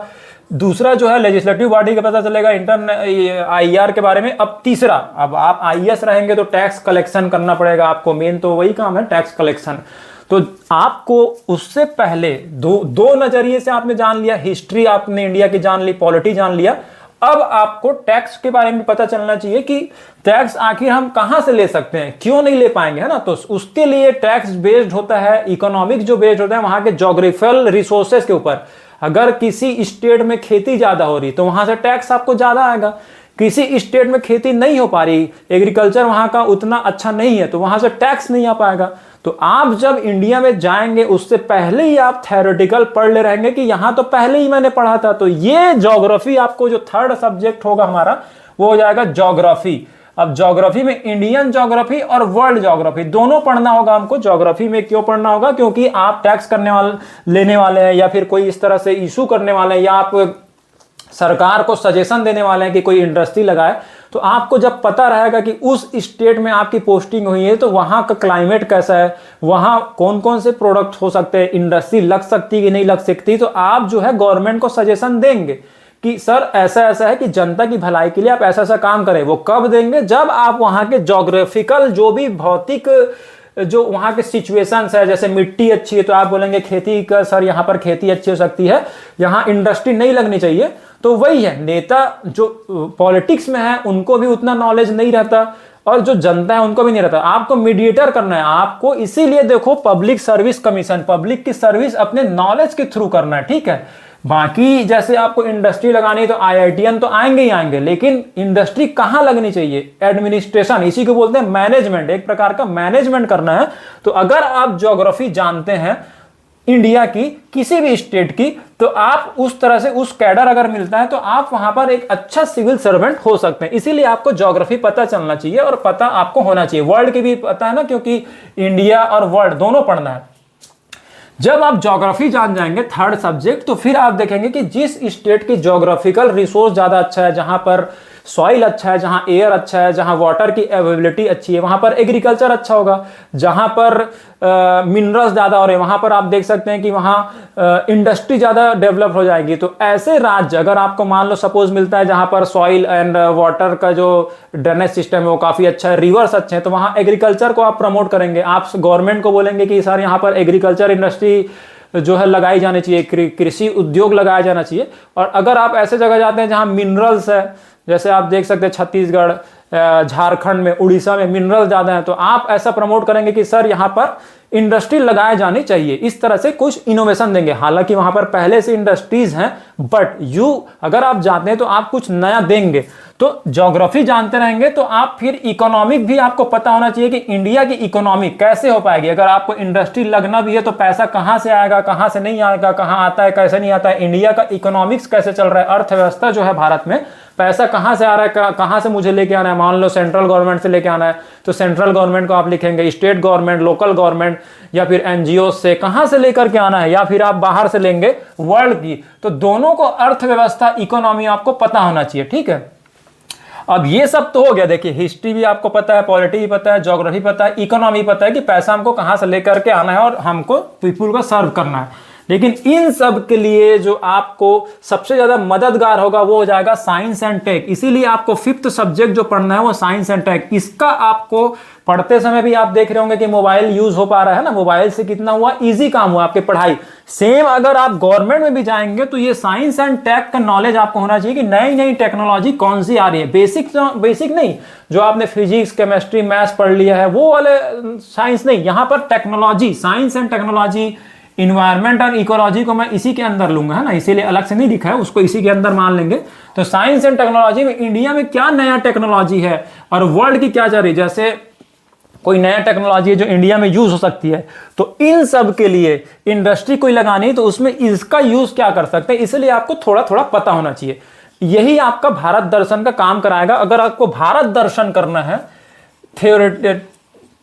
दूसरा जो है लेजिस्लेटिव बॉडी का पता चलेगा, आईआर के बारे में। अब तीसरा, अब आप आईएएस रहेंगे तो टैक्स कलेक्शन करना पड़ेगा आपको, मेन तो वही काम है, टैक्स कलेक्शन। तो आपको उससे पहले दो नजरिए से आपने जान लिया, हिस्ट्री आपने इंडिया की जान ली, पॉलिटी जान लिया। अब आपको टैक्स के बारे में पता चलना चाहिए कि टैक्स आखिर हम कहां से ले सकते हैं, क्यों नहीं ले पाएंगे, है ना। तो उसके लिए टैक्स बेस्ड होता है, इकोनॉमिक जो बेस्ड होता है वहां के जोग्राफिकल रिसोर्सेज के ऊपर। अगर किसी स्टेट में खेती ज्यादा हो रही तो वहां से टैक्स आपको ज्यादा आएगा। किसी स्टेट में खेती नहीं हो पा रही, एग्रीकल्चर वहां का उतना अच्छा नहीं है, तो वहां से टैक्स नहीं आ पाएगा। तो आप जब इंडिया में जाएंगे उससे पहले ही आप थ्योरेटिकल पढ़ ले रहेंगे कि यहां तो पहले ही मैंने पढ़ा था। तो ये ज्योग्राफी, आपको जो थर्ड सब्जेक्ट होगा हमारा वो हो जाएगा ज्योग्राफी। अब ज्योग्राफी में इंडियन ज्योग्राफी और वर्ल्ड ज्योग्राफी दोनों पढ़ना होगा हमको। ज्योग्राफी में क्यों पढ़ना होगा, क्योंकि आप टैक्स करने वाले लेने वाले हैं, या फिर कोई इस तरह से इशू करने वाले हैं, या आप सरकार को सजेशन देने वाले हैं कि कोई इंडस्ट्री लगाए। तो आपको जब पता रहेगा कि उस स्टेट में आपकी पोस्टिंग हुई है तो वहां का क्लाइमेट कैसा है, वहां कौन कौन से प्रोडक्ट हो सकते हैं, इंडस्ट्री लग सकती है कि नहीं लग सकती, तो आप जो है गवर्नमेंट को सजेशन देंगे कि सर ऐसा ऐसा है कि जनता की भलाई के लिए आप ऐसा ऐसा काम करें। वो कब देंगे, जब आप वहां के ज्योग्राफिकल जो भी भौतिक जो वहां के सिचुएशंस है, जैसे मिट्टी अच्छी है तो आप बोलेंगे खेती का, सर यहाँ पर खेती अच्छी हो सकती है, यहाँ इंडस्ट्री नहीं लगनी चाहिए, तो वही है, नेता जो पॉलिटिक्स में है उनको भी उतना नॉलेज नहीं रहता और जो जनता है उनको भी नहीं रहता। आपको मीडिएटर करना है, आपको इसीलिए देखो पब्लिक सर्विस कमीशन, पब्लिक की सर्विस अपने नॉलेज के थ्रू करना है, ठीक है। बाकी जैसे आपको इंडस्ट्री लगानी है तो आईआईटीएन तो आएंगे ही आएंगे, लेकिन इंडस्ट्री कहां लगनी चाहिए? एडमिनिस्ट्रेशन, इसी को बोलते हैं मैनेजमेंट, एक प्रकार का मैनेजमेंट करना है। तो अगर आप ज्योग्राफी जानते हैं इंडिया की किसी भी स्टेट की, तो आप उस तरह से उस कैडर अगर मिलता है तो आप वहां पर एक अच्छा सिविल सर्वेंट हो सकते हैं। इसीलिए आपको ज्योग्राफी पता चलना चाहिए और पता आपको होना चाहिए। वर्ल्ड की भी पता है ना, क्योंकि इंडिया और वर्ल्ड दोनों पढ़ना है। जब आप ज्योग्राफी जान जाएंगे, थर्ड सब्जेक्ट, तो फिर आप देखेंगे कि जिस स्टेट की ज्योग्राफिकल रिसोर्स ज्यादा अच्छा है, जहां पर सॉइल अच्छा है, जहां एयर अच्छा है, जहां वाटर की अवेलेबिलिटी अच्छी है, वहां पर एग्रीकल्चर अच्छा होगा। जहां पर मिनरल्स ज्यादा हो रहे हैं वहां पर आप देख सकते हैं कि वहां इंडस्ट्री ज्यादा डेवलप हो जाएगी। तो ऐसे राज्य अगर आपको मान लो सपोज मिलता है जहां पर सॉइल एंड वाटर का जो ड्रेनेज सिस्टम है वो काफी अच्छा है, रिवर्स अच्छे हैं, तो वहां एग्रीकल्चर को आप प्रमोट करेंगे। आप गवर्नमेंट को बोलेंगे कि सर यहाँ पर एग्रीकल्चर इंडस्ट्री जो है लगाई जानी चाहिए, कृषि उद्योग लगाया जाना चाहिए। और अगर आप ऐसे जगह जाते हैं जहां मिनरल्स है, जैसे आप देख सकते हैं छत्तीसगढ़, झारखंड में, उड़ीसा में मिनरल ज्यादा है, तो आप ऐसा प्रमोट करेंगे कि सर यहाँ पर इंडस्ट्री लगाए जानी चाहिए। इस तरह से कुछ इनोवेशन देंगे। हालांकि वहां पर पहले से इंडस्ट्रीज हैं, बट अगर आप जाते हैं तो आप कुछ नया देंगे। तो ज्योग्राफी जानते रहेंगे तो आप फिर इकोनॉमिक भी आपको पता होना चाहिए कि इंडिया की इकोनॉमी कैसे हो पाएगी। अगर आपको इंडस्ट्री लगना भी है तो पैसा कहां से आएगा, कहां से नहीं आएगा, कहां आता है, कैसे नहीं आता है, इंडिया का इकोनॉमिक्स कैसे चल रहा है, अर्थव्यवस्था जो है भारत में, पैसा कहां से आ रहा है, कहां से मुझे लेके आना है। मान लो सेंट्रल गवर्नमेंट से लेके आना है तो सेंट्रल गवर्नमेंट को आप लिखेंगे, स्टेट गवर्नमेंट, लोकल गवर्नमेंट या फिर एनजीओ से कहां से लेकर के आना है, या फिर आप बाहर से लेंगे वर्ल्ड की। तो दोनों को अर्थव्यवस्था, इकोनॉमी आपको पता होना चाहिए, ठीक है। अब ये सब तो हो गया, देखिए हिस्ट्री भी आपको पता है, पॉलिटी भी पता है, ज्योग्राफी पता है, इकोनॉमी पता है कि पैसा हमको कहां से लेकर के आना है और हमको पीपुल को सर्व करना है। लेकिन इन सब के लिए जो आपको सबसे ज्यादा मददगार होगा वो हो जाएगा साइंस एंड टेक। इसीलिए आपको फिफ्थ सब्जेक्ट जो पढ़ना है वो साइंस एंड टेक। इसका आपको पढ़ते समय भी आप देख रहे होंगे कि मोबाइल यूज हो पा रहा है ना, मोबाइल से कितना हुआ इजी काम हुआ आपकी पढ़ाई। सेम अगर आप गवर्नमेंट में भी जाएंगे तो ये साइंस एंड टेक का नॉलेज आपको होना चाहिए कि नई नई टेक्नोलॉजी कौन सी आ रही है। बेसिक नहीं, जो आपने फिजिक्स, केमिस्ट्री, मैथ्स पढ़ लिया है वो वाले साइंस नहीं, यहां पर technology, science and technology, environment और इकोलॉजी को मैं इसी के अंदर लूंगा, है ना, इसीलिए अलग से नहीं लिखा है, उसको इसी के अंदर मान लेंगे। तो साइंस एंड टेक्नोलॉजी में इंडिया में क्या नया टेक्नोलॉजी है और वर्ल्ड की क्या चल रही है, जैसे कोई नया टेक्नोलॉजी है जो इंडिया में यूज हो सकती है, तो इन सब के लिए इंडस्ट्री कोई लगानी है तो उसमें इसका यूज क्या कर सकते हैं, इसलिए आपको थोड़ा थोड़ा पता होना चाहिए। यही आपका भारत दर्शन का काम कराएगा। अगर आपको भारत दर्शन करना है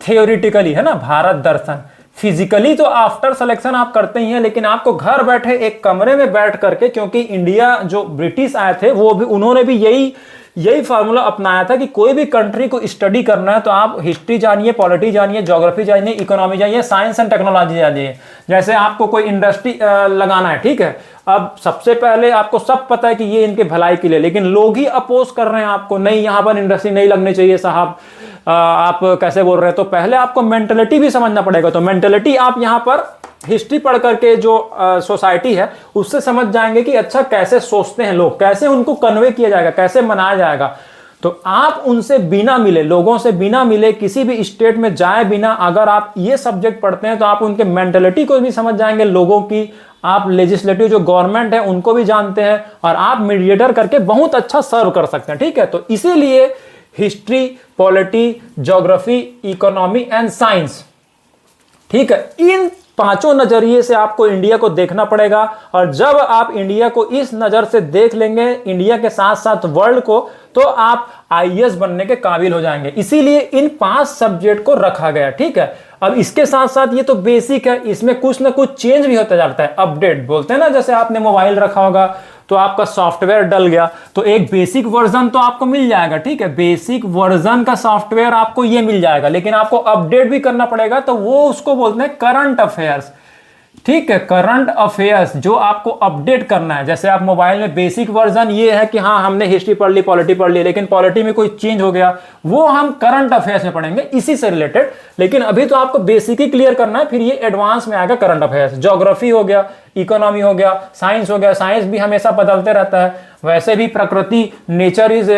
थियोरिटिकली, है ना, भारत दर्शन, फिजिकली तो आफ्टर सिलेक्शन आप करते ही हैं, लेकिन आपको घर बैठे एक कमरे में बैठ करके, क्योंकि इंडिया जो ब्रिटिश आए थे वो भी, उन्होंने भी यही फार्मूला अपनाया था कि कोई भी कंट्री को स्टडी करना है तो आप हिस्ट्री जानिए, पॉलिटी जानिए, ज्योग्राफी जानिए, इकोनॉमी जानिए, साइंस एंड टेक्नोलॉजी जानिए। जैसे आपको कोई इंडस्ट्री लगाना है, ठीक है, अब सबसे पहले आपको सब पता है कि ये इनके भलाई के लिए, लेकिन लोग ही अपोज कर रहे हैं आपको, नहीं यहाँ पर इंडस्ट्री नहीं लगनी चाहिए साहब, आप कैसे बोल रहे हैं। तो पहले आपको मेंटलिटी भी समझना पड़ेगा। तो मेंटलिटी आप यहाँ पर हिस्ट्री पढ़ करके जो सोसाइटी है उससे समझ जाएंगे कि अच्छा कैसे सोचते हैं लोग, कैसे उनको कन्वे किया जाएगा, कैसे मनाया जाएगा। तो आप उनसे बिना मिले, लोगों से बिना मिले, किसी भी स्टेट में जाए बिना, अगर आप ये सब्जेक्ट पढ़ते हैं तो आप उनके मेंटलिटी को भी समझ जाएंगे, लोगों की। आप लेजिस्लेटिव जो गवर्नमेंट है उनको भी जानते हैं और आप मीडिएटर करके बहुत अच्छा सर्व कर सकते हैं, ठीक है। तो इसीलिए history, polity, geography, economy and science, ठीक है, इन पांचों नजरिए से आपको इंडिया को देखना पड़ेगा। और जब आप इंडिया को इस नजर से देख लेंगे, इंडिया के साथ साथ वर्ल्ड को, तो आप आईएएस बनने के काबिल हो जाएंगे। इसीलिए इन 5 सब्जेक्ट को रखा गया, ठीक है। अब इसके साथ साथ ये तो बेसिक है, इसमें कुछ ना कुछ चेंज भी होता जाता है, अपडेट बोलते हैं ना। जैसे आपने मोबाइल रखा होगा तो आपका सॉफ्टवेयर डल गया तो एक बेसिक वर्जन तो आपको मिल जाएगा, ठीक है, बेसिक वर्जन का सॉफ्टवेयर आपको ये मिल जाएगा, लेकिन आपको अपडेट भी करना पड़ेगा। तो वो उसको बोलते हैं करंट अफेयर्स, ठीक है, करंट अफेयर्स जो आपको अपडेट करना है, जैसे आप मोबाइल में बेसिक वर्जन ये है कि हाँ हमने हिस्ट्री पढ़ ली, पॉलिटी पढ़ ली, लेकिन पॉलिटी में कोई चेंज हो गया, वो हम करंट अफेयर्स में पढ़ेंगे इसी से रिलेटेड। लेकिन अभी तो आपको बेसिक ही क्लियर करना है, फिर ये एडवांस में आएगा करंट अफेयर्स। ज्योग्राफी हो गया, इकोनॉमी हो गया, साइंस हो गया, साइंस भी हमेशा बदलते रहता है। वैसे भी प्रकृति, nature is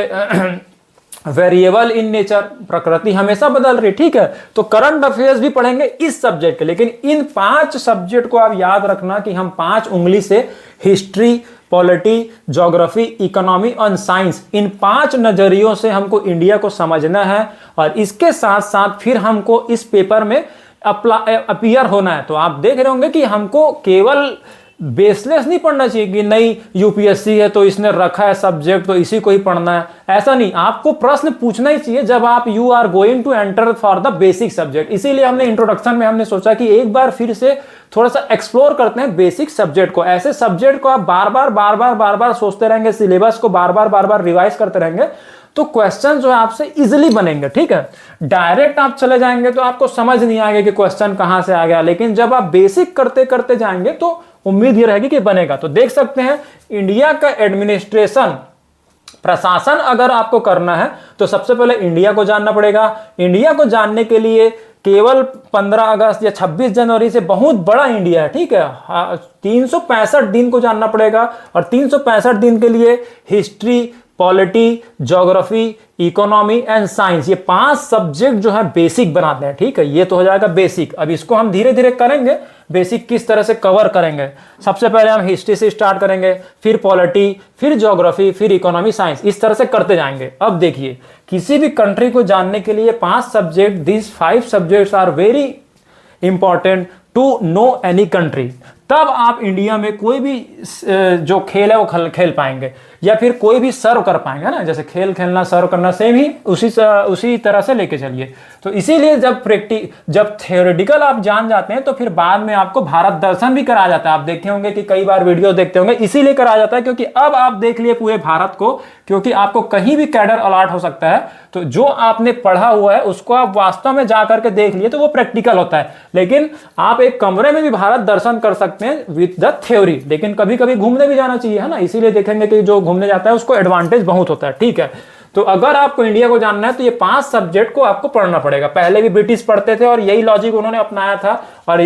variable in nature, प्रकृति हमेशा बदल रही, ठीक है। तो करंट अफेयर्स भी पढ़ेंगे इस सब्जेक्ट के। लेकिन इन 5 सब्जेक्ट को आप याद रखना कि हम 5 उंगली से हिस्ट्री, पॉलिटी, ज्योग्राफी, इकोनॉमी और साइंस, इन 5 नजरियों से हमको इंडिया को समझना है। और इसके साथ साथ फिर हमको इस पेपर में अपीयर होना है। तो आप देख रहे होंगे कि हमको केवल बेसलेस नहीं पढ़ना चाहिए कि नहीं यूपीएससी है तो इसने रखा है सब्जेक्ट तो इसी को ही पढ़ना है, ऐसा नहीं। आपको प्रश्न पूछना ही चाहिए जब आप you are going to enter for the basic subject. इसीलिए हमने इंट्रोडक्शन में हमने सोचा कि एक बार फिर से थोड़ा सा एक्सप्लोर करते हैं बेसिक सब्जेक्ट को। ऐसे सब्जेक्ट को आप बार बार सोचते रहेंगे, सिलेबस को बार बार रिवाइज करते रहेंगे, तो क्वेश्चन जो है आपसे इजीली बनेंगे, ठीक है। डायरेक्ट आप चले जाएंगे तो आपको समझ नहीं आएगा कि क्वेश्चन कहां से आ गया, लेकिन जब आप बेसिक करते करते जाएंगे तो उम्मीद ये रहेगी कि बनेगा। तो देख सकते हैं इंडिया का एडमिनिस्ट्रेशन, प्रशासन अगर आपको करना है तो सबसे पहले इंडिया को जानना पड़ेगा। इंडिया को जानने के लिए केवल 15 अगस्त या 26 जनवरी से बहुत बड़ा इंडिया है, ठीक है। 365 दिन को जानना पड़ेगा और 365 दिन के लिए history, polity, geography, economy and science, ये 5 सब्जेक्ट जो है बेसिक बनाते हैं, ठीक है। ये तो हो जाएगा बेसिक। अब इसको हम धीरे धीरे करेंगे, बेसिक किस तरह से कवर करेंगे। सबसे पहले हम हिस्ट्री से स्टार्ट करेंगे, फिर पॉलिटी, फिर ज्योग्राफी, फिर इकोनॉमी, साइंस, इस तरह से करते जाएंगे। अब देखिए, किसी भी कंट्री को जानने के लिए 5 subject, this 5 subjects are very important to know any country. तब आप इंडिया में कोई भी जो खेल है वो खेल पाएंगे, या फिर कोई भी सर्व कर पाएंगे ना। जैसे खेल खेलना, सर्व करना सेम ही उसी तरह से लेके चलिए। तो इसीलिए जब थ्योरेटिकल आप जान जाते हैं तो फिर बाद में आपको भारत दर्शन भी कराया जाता है। आप देखे होंगे कि कई बार वीडियो देखते होंगे, इसीलिए कराया जाता है क्योंकि अब आप देख लिए पूरे भारत को, क्योंकि आपको कहीं भी कैडर अलॉट हो सकता है। तो जो आपने पढ़ा हुआ है उसको आप वास्तव में जाकर के देख लिए तो वो प्रैक्टिकल होता है। लेकिन आप एक कमरे में भी भारत दर्शन कर सकते हैं विद द थ्योरी। लेकिन कभी कभी घूमने भी जाना चाहिए, है ना। इसीलिए देखेंगे कि जो घूमने जाता है उसको एडवांटेज बहुत होता है, ठीक है। तो अगर आपको इंडिया को जानना है तो ये 5 सब्जेक्ट को आपको पढ़ना पड़ेगा। पहले भी ब्रिटिश पढ़ते थे और यही लॉजिक उन्होंने अपनाया था, और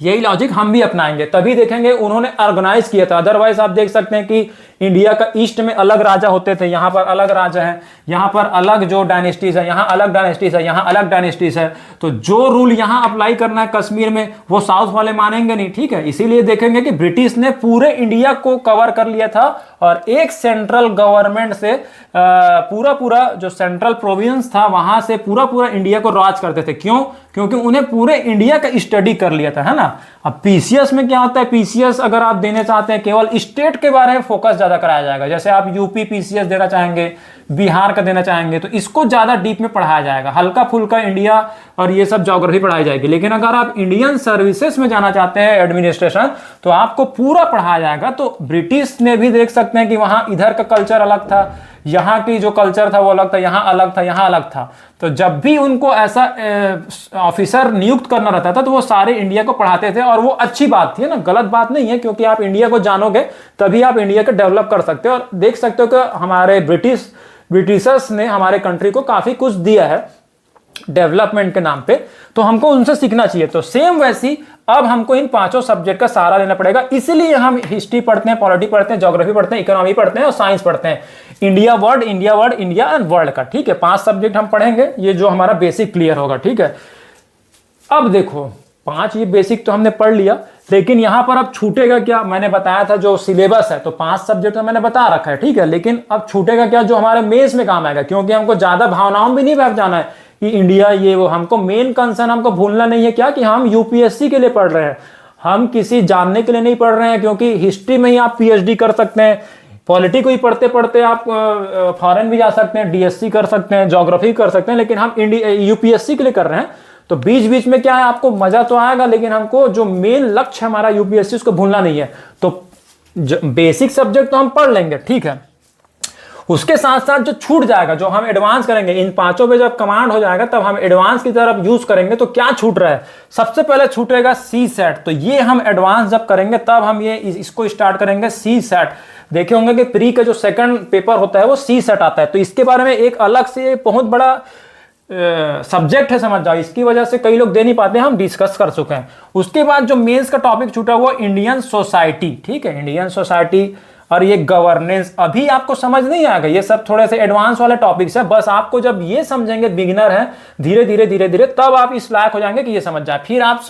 यही लॉजिक हम भी अपनाएंगे। तभी देखेंगे उन्होंने ऑर्गेनाइज किया था। अदरवाइज आप देख सकते हैं कि इंडिया का ईस्ट में अलग राजा होते थे, यहाँ पर अलग राजा है, यहाँ पर अलग जो डायनेस्टीज है, यहाँ अलग डायनेस्टीज है, यहाँ अलग डायनेस्टीज है। तो जो रूल यहाँ अप्लाई करना है कश्मीर में वो साउथ वाले मानेंगे नहीं, ठीक है। इसीलिए देखेंगे कि ब्रिटिश ने पूरे इंडिया को कवर कर लिया था और एक सेंट्रल गवर्नमेंट से पूरा जो सेंट्रल प्रोविंस था वहां से पूरा इंडिया को राज करते थे। क्यों? क्योंकि उन्हें पूरे इंडिया का स्टडी कर लिया था, है ना। अब पीसीएस में क्या होता है, पीसीएस अगर आप देने चाहते हैं केवल स्टेट के बारे में फोकस ज्यादा कराया जाएगा। जैसे आप यूपी पीसीएस देना चाहेंगे, बिहार का देना चाहेंगे, तो इसको ज्यादा डीप में पढ़ाया जाएगा। हल्का फुल्का इंडिया और ये सब ज्योग्राफी पढ़ाई जाएगी। लेकिन अगर आप इंडियन सर्विसेज में जाना चाहते हैं, एडमिनिस्ट्रेशन, तो आपको पूरा पढ़ाया जाएगा। तो ब्रिटिश ने भी देख सकते हैं कि वहां इधर का कल्चर अलग था, यहाँ की जो कल्चर था वो अलग था, यहाँ अलग था, यहाँ अलग था। तो जब भी उनको ऐसा ऑफिसर नियुक्त करना रहता था तो वो सारे इंडिया को पढ़ाते थे, और वो अच्छी बात थी, है ना, गलत बात नहीं है। क्योंकि आप इंडिया को जानोगे तभी आप इंडिया को डेवलप कर सकते हो। और देख सकते हो कि हमारे ब्रिटिशर्स ने हमारे कंट्री को काफी कुछ दिया है डेवलपमेंट के नाम पे, तो हमको उनसे सीखना चाहिए। तो सेम वैसी अब हमको इन 5 सब्जेक्ट का सहारा लेना पड़ेगा। इसलिए हम हिस्ट्री पढ़ते हैं, पॉलिटी पढ़ते हैं, ज्योग्राफी पढ़ते हैं, इकोनॉमी पढ़ते हैं और साइंस पढ़ते हैं। इंडिया वर्ड एंड वर्ल्ड का, ठीक है। 5 सब्जेक्ट हम पढ़ेंगे, ये जो हमारा बेसिक क्लियर होगा, ठीक है। अब देखो 5 ये बेसिक तो हमने पढ़ लिया, लेकिन यहां पर अब छूटेगा क्या। मैंने बताया था जो सिलेबस है, तो 5 सब्जेक्ट तो मैंने बता रखा है, ठीक है। लेकिन अब छूटेगा क्या जो हमारे मेंस में काम आएगा, क्योंकि हमको ज्यादा भावनाओं भी नहीं बैठ जाना है कि इंडिया ये वो। हमको मेन कंसर्न हमको भूलना नहीं है क्या, कि हम यूपीएससी के लिए पढ़ रहे हैं, हम किसी जानने के लिए नहीं पढ़ रहे हैं। क्योंकि हिस्ट्री में ही आप पीएचडी कर सकते हैं, पॉलिटी को ही पढ़ते पढ़ते आप फॉरेन भी जा सकते हैं, डीएससी कर सकते हैं, ज्योग्राफी कर सकते हैं। लेकिन हम यूपीएससी के लिए कर रहे हैं, तो बीच बीच में क्या है, आपको मजा तो आएगा, लेकिन हमको जो मेन लक्ष्य हमारा यूपीएससी उसको भूलना नहीं है। तो बेसिक सब्जेक्ट तो हम पढ़ लेंगे, ठीक है। उसके साथ साथ जो छूट जाएगा, जो हम एडवांस करेंगे, इन पांचों पे जब कमांड हो जाएगा तब हम एडवांस की तरफ यूज करेंगे, तो क्या छूट रहा है? सबसे पहले छूटेगा सी सेट। तो ये हम एडवांस जब करेंगे तब हम ये इसको स्टार्ट करेंगे सी सेट। देखे होंगे कि प्री का जो सेकंड पेपर होता है वो सी सेट आता है, तो इसके बारे में एक अलग से बहुत बड़ा सब्जेक्ट है, समझ जाओ। इसकी वजह से कई लोग दे नहीं पाते, हम डिस्कस कर चुके हैं। उसके बाद जो मेंस का टॉपिक छूटा वो इंडियन सोसाइटी, ठीक है, इंडियन सोसाइटी और ये गवर्नेंस। अभी आपको समझ नहीं आएगा, ये सब थोड़े से एडवांस वाले टॉपिक्स है। बस आपको जब ये समझेंगे, बिगिनर है, धीरे धीरे धीरे धीरे, तब आप इस लायक हो जाएंगे कि ये समझ जाए। फिर आप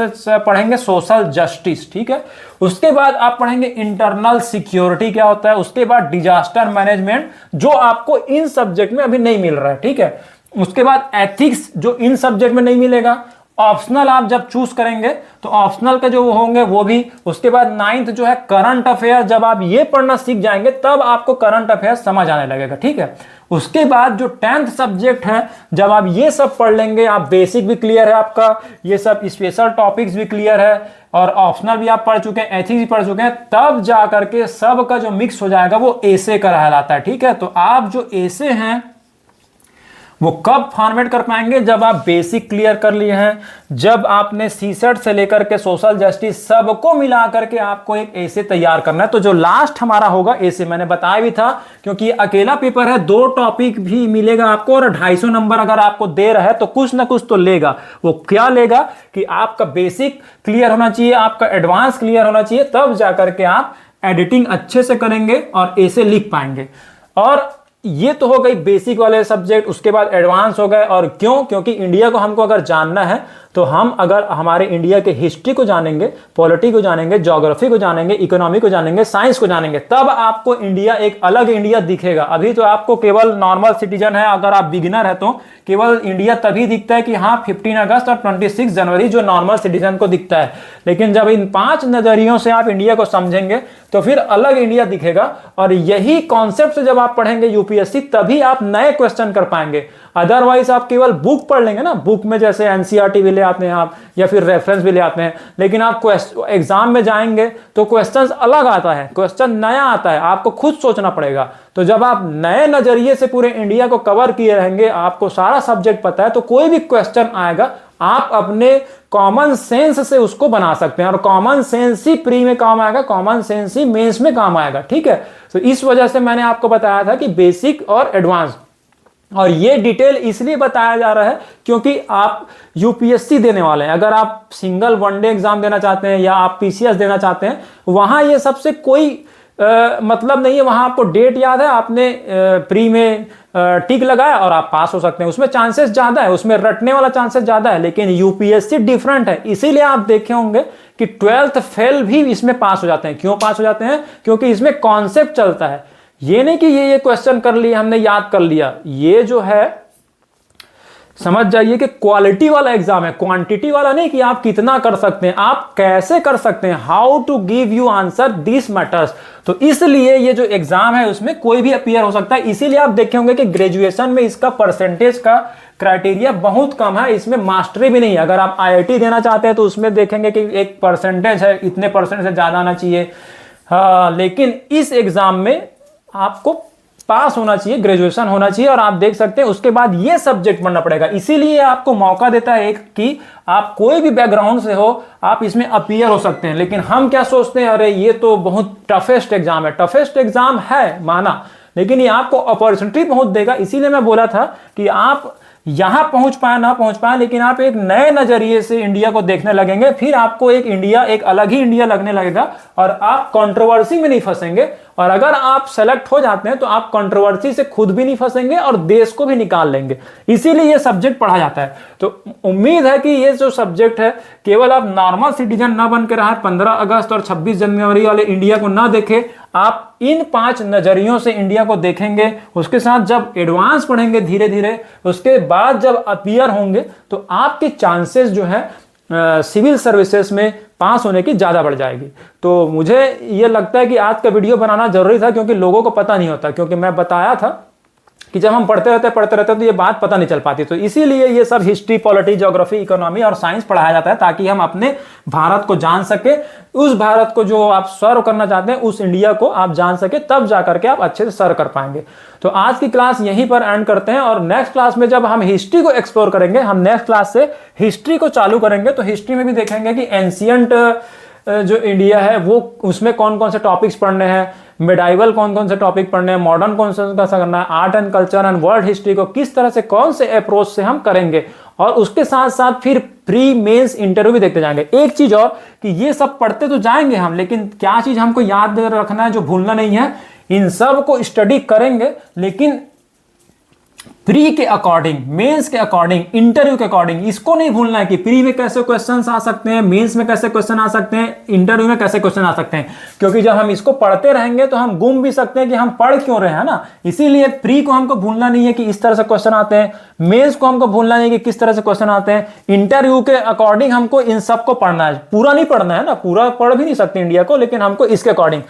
पढ़ेंगे सोशल जस्टिस, ठीक है। उसके बाद आप पढ़ेंगे इंटरनल सिक्योरिटी क्या होता है। उसके बाद डिजास्टर मैनेजमेंट, जो आपको इन सब्जेक्ट में अभी नहीं मिल रहा है, ठीक है। उसके बाद एथिक्स, जो इन सब्जेक्ट में नहीं मिलेगा। ऑप्शनल आप जब चूज करेंगे तो ऑप्शनल के जो होंगे वो भी। उसके बाद 9th जो है करंट अफेयर, जब आप ये पढ़ना सीख जाएंगे तब आपको करंट अफेयर समझ आने लगेगा, ठीक है। उसके बाद जो 10th सब्जेक्ट है, जब आप ये सब पढ़ लेंगे, आप बेसिक भी क्लियर है आपका, ये सब स्पेशल टॉपिक्स भी क्लियर है और ऑप्शनल भी आप पढ़ चुके हैं, एथिक्स भी पढ़ चुके हैं, तब जा करके सब का जो मिक्स हो जाएगा वो एसे का कहलाता है, ठीक है। तो आप जो एसे हैं वो कब फॉर्मेट कर पाएंगे? जब आप बेसिक क्लियर कर लिए हैं, जब आपने सीसेट से लेकर के सोशल जस्टिस सबको मिला करके आपको एक एसे तैयार करना है। तो जो लास्ट हमारा होगा एसे, मैंने बताया भी था, क्योंकि अकेला पेपर है, 2 टॉपिक भी मिलेगा आपको और 250 नंबर अगर आपको दे रहा है तो कुछ ना कुछ तो लेगा। वो क्या लेगा कि आपका बेसिक क्लियर होना चाहिए, आपका एडवांस क्लियर होना चाहिए, तब जाकर के आप एडिटिंग अच्छे से करेंगे और एसे लिख पाएंगे। और ये तो हो गई बेसिक वाले सब्जेक्ट। उसके बाद एडवांस हो गए। और क्यों? क्योंकि इंडिया को हमको अगर जानना है तो हम अगर हमारे इंडिया के हिस्ट्री को जानेंगे, पॉलिटी को जानेंगे, ज्योग्राफी को जानेंगे, इकोनॉमी को जानेंगे, साइंस को जानेंगे, तब आपको इंडिया एक अलग इंडिया दिखेगा। अभी तो आपको केवल नॉर्मल सिटीजन है, अगर आप बिगिनर है तो केवल इंडिया तभी दिखता है कि हाँ 15 अगस्त और 26 जनवरी जो नॉर्मल सिटीजन को दिखता है। लेकिन जब इन 5 नजरियों से आप इंडिया को समझेंगे तो फिर अलग इंडिया दिखेगा। और यही कॉन्सेप्ट से जब आप पढ़ेंगे यूपीएससी, तभी आप नए क्वेश्चन कर पाएंगे। अदरवाइज आप केवल बुक पढ़ लेंगे ना, बुक में जैसे एनसीईआरटी भी ले आते हैं आप, या फिर रेफरेंस भी ले आते हैं, लेकिन आप एग्जाम में जाएंगे तो क्वेश्चंस अलग आता है, क्वेश्चन नया आता है, आपको खुद सोचना पड़ेगा। तो जब आप नए नजरिए से पूरे इंडिया को कवर किए रहेंगे, आपको सारा सब्जेक्ट पता है, तो कोई भी क्वेश्चन आएगा आप अपने कॉमन सेंस से उसको बना सकते हैं। और कॉमन सेंस ही प्री में काम आएगा, कॉमन सेंस ही मेंस में काम आएगा, ठीक है। तो इस वजह से मैंने आपको बताया था कि बेसिक और एडवांस, और ये डिटेल इसलिए बताया जा रहा है क्योंकि आप यूपीएससी देने वाले हैं। अगर आप सिंगल वनडे एग्जाम देना चाहते हैं या आप पीसीएस देना चाहते हैं, वहां ये सबसे कोई मतलब नहीं है। वहां आपको डेट याद है, आपने प्री में टिक लगाया और आप पास हो सकते हैं, उसमें चांसेस ज्यादा है, उसमें रटने वाला चांसेस ज्यादा है। लेकिन यूपीएससी डिफरेंट है, इसीलिए आप देखे होंगे कि 12th फेल भी इसमें पास हो जाते हैं। क्यों पास हो जाते हैं? क्योंकि इसमें कॉन्सेप्ट चलता है। ये नहीं कि ये क्वेश्चन कर लिया हमने, याद कर लिया। ये जो है समझ जाइए कि क्वालिटी वाला एग्जाम है, क्वांटिटी वाला नहीं कि आप कितना कर सकते हैं, आप कैसे कर सकते हैं। How to give you answer, this matters. तो इसलिए ये जो एग्जाम है उसमें कोई भी अपीयर हो सकता है। इसीलिए आप देखे होंगे कि ग्रेजुएशन में इसका परसेंटेज का क्राइटेरिया बहुत कम है, इसमें मास्टरी भी नहीं है। अगर आप आईआईटी देना चाहते हैं तो उसमें देखेंगे कि एक परसेंटेज है, इतने परसेंट से ज्यादा आना चाहिए। हाँ, लेकिन इस एग्जाम में आपको पास होना चाहिए, ग्रेजुएशन होना चाहिए। और आप देख सकते हैं उसके बाद ये सब्जेक्ट पढ़ना पड़ेगा। इसीलिए आपको मौका देता है एक कि आप कोई भी बैकग्राउंड से हो, आप इसमें अपीयर हो सकते हैं। लेकिन हम क्या सोचते हैं, अरे ये तो बहुत टफेस्ट एग्जाम है। टफेस्ट एग्जाम है माना, लेकिन ये आपको अपॉर्चुनिटी बहुत देगा। इसीलिए मैं बोला था कि आप यहां पहुंच पाए ना पहुंच पाए, लेकिन आप एक नए नजरिए से इंडिया को देखने लगेंगे, फिर आपको एक इंडिया, एक अलग ही इंडिया लगने लगेगा और आप कंट्रोवर्सी में नहीं फंसेंगे। और अगर आप सेलेक्ट हो जाते हैं तो आप कंट्रोवर्सी से खुद भी नहीं फंसेंगे और देश को भी निकाल लेंगे। इसीलिए ये सब्जेक्ट पढ़ा जाता है। तो उम्मीद है कि ये जो सब्जेक्ट है, केवल आप नॉर्मल सिटीजन ना बन के रहा, 15 अगस्त और 26 जनवरी वाले इंडिया को ना देखें, आप इन 5 नजरियों से इंडिया को देखेंगे। उसके साथ जब एडवांस पढ़ेंगे धीरे धीरे, उसके बाद जब अपीयर होंगे तो आपके चांसेस जो है सिविल सर्विसेज में पास होने की ज़्यादा बढ़ जाएगी। तो मुझे ये लगता है कि आज का वीडियो बनाना जरूरी था, क्योंकि लोगों को पता नहीं होता। क्योंकि मैं बताया था कि जब हम पढ़ते रहते तो ये बात पता नहीं चल पाती। तो इसीलिए ये सब हिस्ट्री, पॉलिटी, ज्योग्राफी, इकोनॉमी और साइंस पढ़ाया जाता है, ताकि हम अपने भारत को जान सके, उस भारत को जो आप सर्व करना चाहते हैं, उस इंडिया को आप जान सके, तब जाकर के आप अच्छे से सर्व कर पाएंगे। तो आज की क्लास यहीं पर एंड करते हैं, और नेक्स्ट क्लास में जब हम हिस्ट्री को एक्सप्लोर करेंगे, हम नेक्स्ट क्लास से हिस्ट्री को चालू करेंगे, तो हिस्ट्री में भी देखेंगे कि एंशियंट जो इंडिया है वो, उसमें कौन कौन से टॉपिक्स पढ़ने हैं, मिडाइवल कौन कौन से टॉपिक पढ़ने हैं, मॉडर्न कौन सा करना है, art and culture and world history को किस तरह से, कौन से अप्रोच से हम करेंगे, और उसके साथ साथ फिर प्री मेंस इंटरव्यू भी देखते जाएंगे। एक चीज और कि ये सब पढ़ते तो जाएंगे हम, लेकिन क्या चीज हमको याद रखना है, जो भूलना नहीं है, इन सब को स्टडी करेंगे, लेकिन प्री के अकॉर्डिंग, मेंस के अकॉर्डिंग, इंटरव्यू के अकॉर्डिंग। इसको नहीं भूलना है कि प्री में कैसे क्वेश्चंस आ सकते हैं, मेंस में कैसे क्वेश्चन आ सकते हैं, इंटरव्यू में कैसे क्वेश्चन आ सकते हैं, क्योंकि जब हम इसको पढ़ते रहेंगे तो हम गुम भी सकते हैं कि हम पढ़ क्यों रहे हैं ना। इसीलिए प्री को हमको भूलना नहीं है कि इस तरह से क्वेश्चन आते हैं, मेंस को हमको भूलना नहीं है कि किस तरह से क्वेश्चन आते हैं, इंटरव्यू के अकॉर्डिंग हमको इन सबको पढ़ना है। पूरा नहीं पढ़ना है ना, पूरा पढ़ भी नहीं सकते इंडिया को, लेकिन हमको इसके अकॉर्डिंग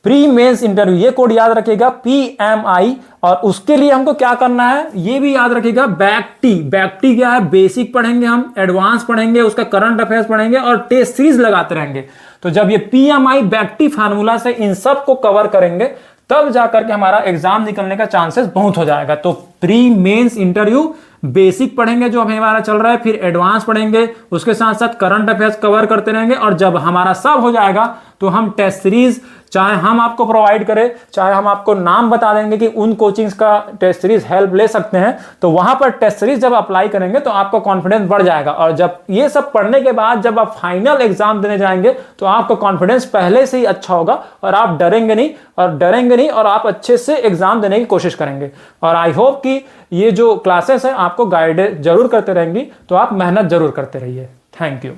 प्री मेंस इंटरव्यू, ये कोड याद रखिएगा, PMI। और उसके लिए हमको क्या करना है ये भी याद रखिएगा, बैक टी क्या है, बेसिक पढ़ेंगे हम, एडवांस पढ़ेंगे, उसका करंट अफेयर्स पढ़ेंगे और टेस्ट सीरीज लगाते रहेंगे। तो जब ये PMI बैक टी फार्मूला से इन सब को कवर करेंगे, तब जाकर के हमारा एग्जाम निकलने का चांसेस बहुत हो जाएगा। तो प्री मेंस इंटरव्यू बेसिक पढ़ेंगे जो हमारा चल रहा है, फिर एडवांस पढ़ेंगे, उसके साथ साथ करंट अफेयर्स कवर करते रहेंगे, और जब हमारा सब हो जाएगा तो हम टेस्ट सीरीज चाहे हम आपको प्रोवाइड करें, चाहे हम आपको नाम बता देंगे कि उन कोचिंग्स का टेस्ट सीरीज हेल्प ले सकते हैं, तो वहां पर टेस्ट सीरीज जब अप्लाई करेंगे तो आपका कॉन्फिडेंस बढ़ जाएगा। और जब ये सब पढ़ने के बाद जब आप फाइनल एग्जाम देने जाएंगे तो आपका कॉन्फिडेंस पहले से ही अच्छा होगा, और आप डरेंगे नहीं और आप अच्छे से एग्जाम देने की कोशिश करेंगे। और आई होप कि ये जो क्लासेस है आपको गाइड जरूर करते रहेंगी, तो आप मेहनत जरूर करते रहिए। Thank you.